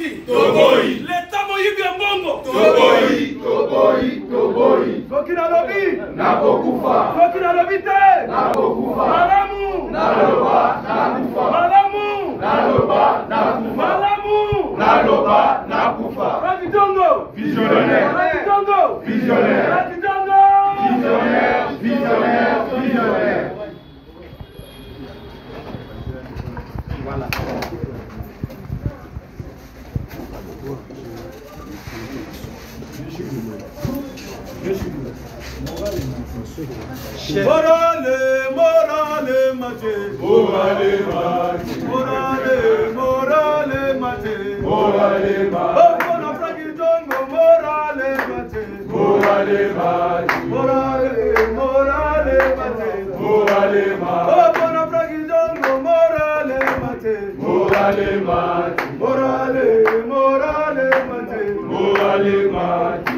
Toboki. Toboi. L'État moyibi ya mbongo. Toboi. Toboi. Toboi. Soki nalobi. Nakokufa. Soki nalobi te. Nakokufa. Malamu. Naloba. Nakufa. Malamu. Naloba. Nakufa. Malamu. Naloba. Nakufa. Rakitongo. Visionnaire. Rakitongo. Visionnaire. Rakitongo. Visionnaire. Visionnaire. Visionnaire. Voilà. Morale, morale, mate. Morale, mate. Morale, morale, mate. Morale, mate. Oh, mon frère Tongo, morale, mate. Morale, mate. Morale, morale, mate. Morale, mate. Oh, mon frère Tongo, morale, mate. Morale, mate. Morale, morale, mate. Morale, mate.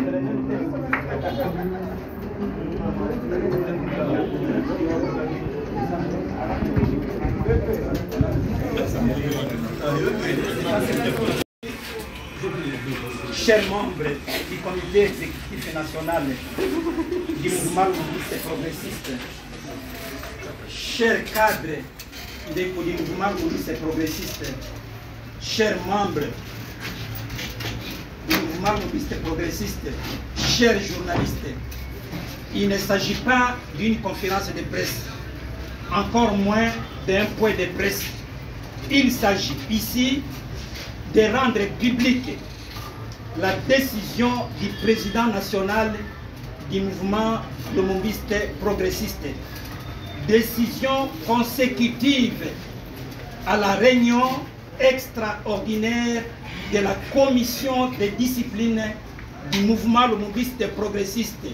Chers membres du comité exécutif national du mouvement communiste progressiste, chers cadres du mouvement communiste progressiste, chers membres du mouvement communiste progressiste, chers journalistes, il ne s'agit pas d'une conférence de presse, encore moins d'un point de presse. Il s'agit ici de rendre publique la décision du président national du mouvement lumumbiste progressiste. Décision consécutive à la réunion extraordinaire de la commission de discipline du mouvement lumumbiste progressiste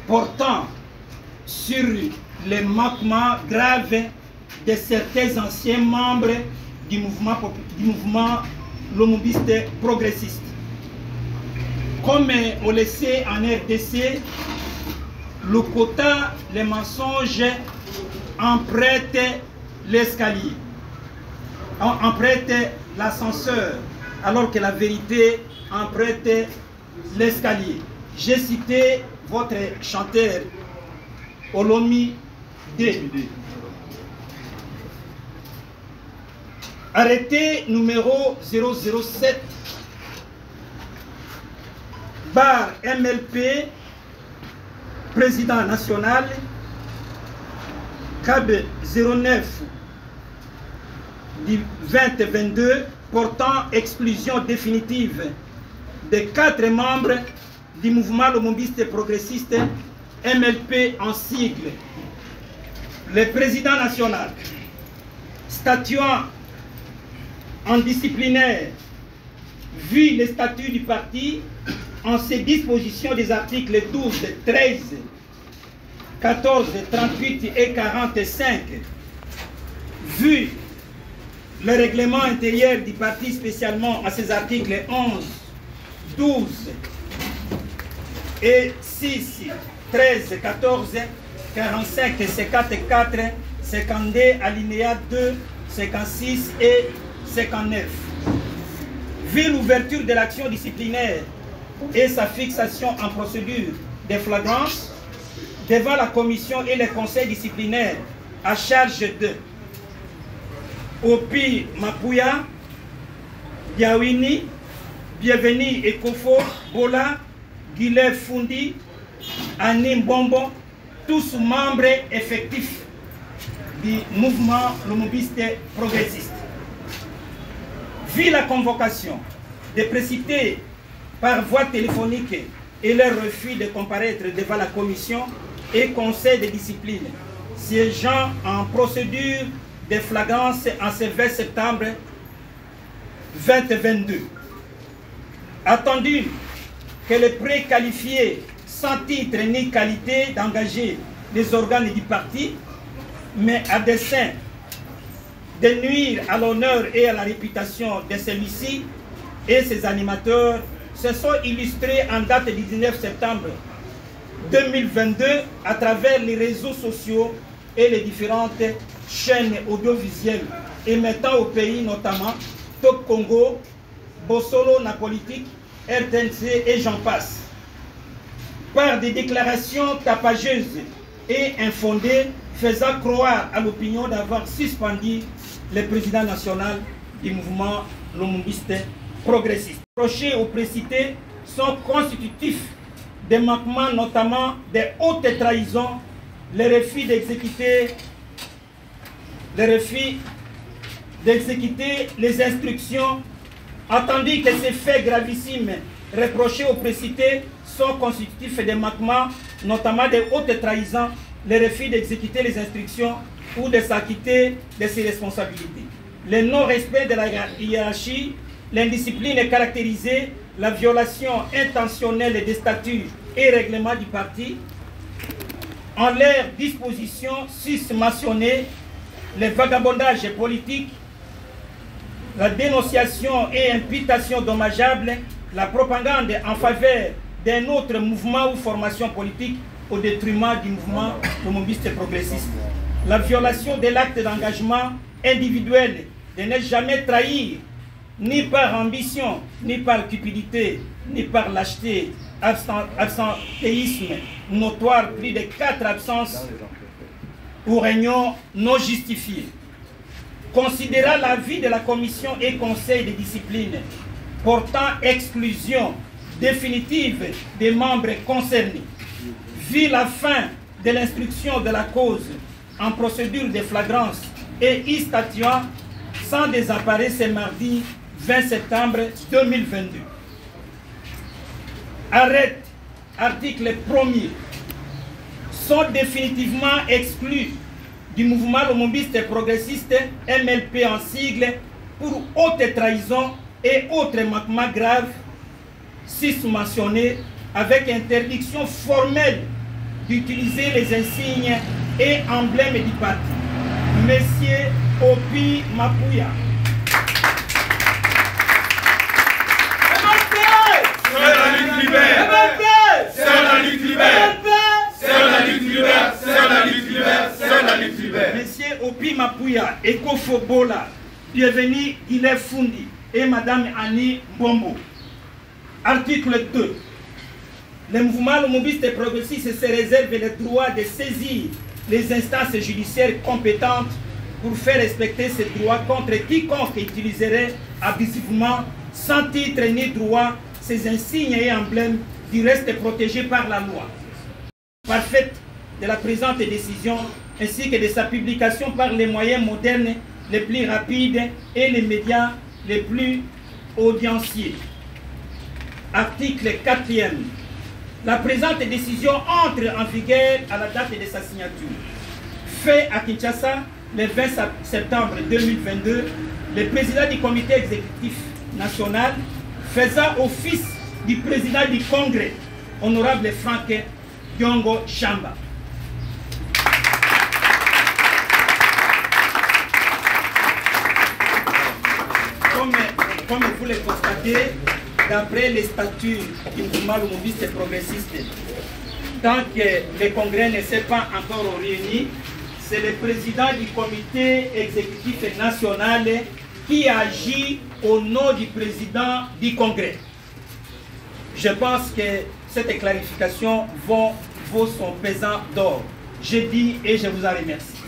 portant sur les manquements graves de certains anciens membres du mouvement lumumbiste progressiste. Comme on le sait en RDC, le quota, les mensonges empruntent l'escalier, empruntent l'ascenseur, alors que la vérité emprunte l'escalier. J'ai cité votre chanteur Olomi D. Arrêté numéro 007 bar MLP, président national, CAB 09 du 2022 portant exclusion définitive des 4 membres du mouvement lumumbiste progressiste MLP en sigle. Le président national statuant en disciplinaire, vu les statuts du parti, en ses dispositions des articles 12, 13, 14, 38 et 45, vu le règlement intérieur du parti spécialement à ses articles 11, 12 et 6, 13, 14, 45, 54, 52, alinéa 2, 56 et 59. Vu l'ouverture de l'action disciplinaire et sa fixation en procédure de flagrance devant la commission et le conseil disciplinaire à charge de Opi Mapuya, Biawini, Bienvenu Ekofo, Bola, Guillet Fundi, Anim Bombo, tous membres effectifs du mouvement lumumbiste progressiste. Vu la convocation de précipiter par voie téléphonique et leur refus de comparaître devant la commission et conseil de discipline, siégeant en procédure de flagrance en ce 20 septembre 2022. Attendu que les préqualifiés sans titre ni qualité d'engager les organes du parti, mais à dessein de nuire à l'honneur et à la réputation de celui-ci et ses animateurs, se sont illustrés en date du 19 septembre 2022 à travers les réseaux sociaux et les différentes chaînes audiovisuelles émettant au pays, notamment Top Congo, Bossolo na politique, RTNC et j'en passe. Par des déclarations tapageuses et infondées, faisant croire à l'opinion d'avoir suspendu le président national du mouvement lumumbiste progressiste. Les reproches aux précités sont constitutifs des manquements, notamment des hautes trahisons, le refus d'exécuter les instructions, attendu que ces faits gravissimes reprochés aux précités sont constitutifs des manquements, notamment des hautes trahisons, le refus d'exécuter les instructions ou de s'acquitter de ses responsabilités. Le non-respect de la hiérarchie, l'indiscipline caractérisée, la violation intentionnelle des statuts et règlements du parti, en leur disposition susmentionnée, le vagabondage politique, la dénonciation et imputation dommageable, la propagande en faveur d'un autre mouvement ou formation politique au détriment du mouvement lumumbiste progressiste, la violation de l'acte d'engagement individuel de ne jamais trahir, ni par ambition, ni par cupidité, ni par lâcheté, absentéisme notoire, plus de 4 absences ou réunions non justifiées. Considérant l'avis de la commission et conseil de discipline portant exclusion définitive des membres concernés, vu la fin de l'instruction de la cause en procédure de flagrance et y statuant sans désemparer ce mardi 20 septembre 2022. Arrête, article 1er, sont définitivement exclus du mouvement lumumbiste progressiste MLP en sigle pour haute trahison et autres manquements graves susmentionnés avec interdiction formelle d'utiliser les insignes et emblèmes du parti. Monsieur Opi Mapuya. C'est la lutte libère. C'est la lutte libère. C'est la lutte libère. C'est la lutte libère. C'est la lutte libère. Monsieur Opi Mapuya et Kofo Bola, bienvenue Guilherme Fundi et Madame Annie Mbombo. Article 2. Le mouvement lumumbiste et progressiste se réserve le droit de saisir les instances judiciaires compétentes pour faire respecter ces droits contre quiconque utiliserait abusivement, sans titre ni droit, ces insignes et emblèmes du reste protégés par la loi. Parfaite de la présente décision ainsi que de sa publication par les moyens modernes les plus rapides et les médias les plus audienciers. Article 4e. La présente décision entre en vigueur à la date de sa signature. Fait à Kinshasa le 20 septembre 2022, le président du comité exécutif national faisant office du président du Congrès, honorable Franck Diongo Chamba. Comme vous le constatez, d'après les statuts du mouvement lumumbiste progressiste, tant que le Congrès ne s'est pas encore réuni, c'est le président du comité exécutif national qui agit au nom du président du Congrès. Je pense que cette clarification vaut son pesant d'or. Je dis et je vous en remercie.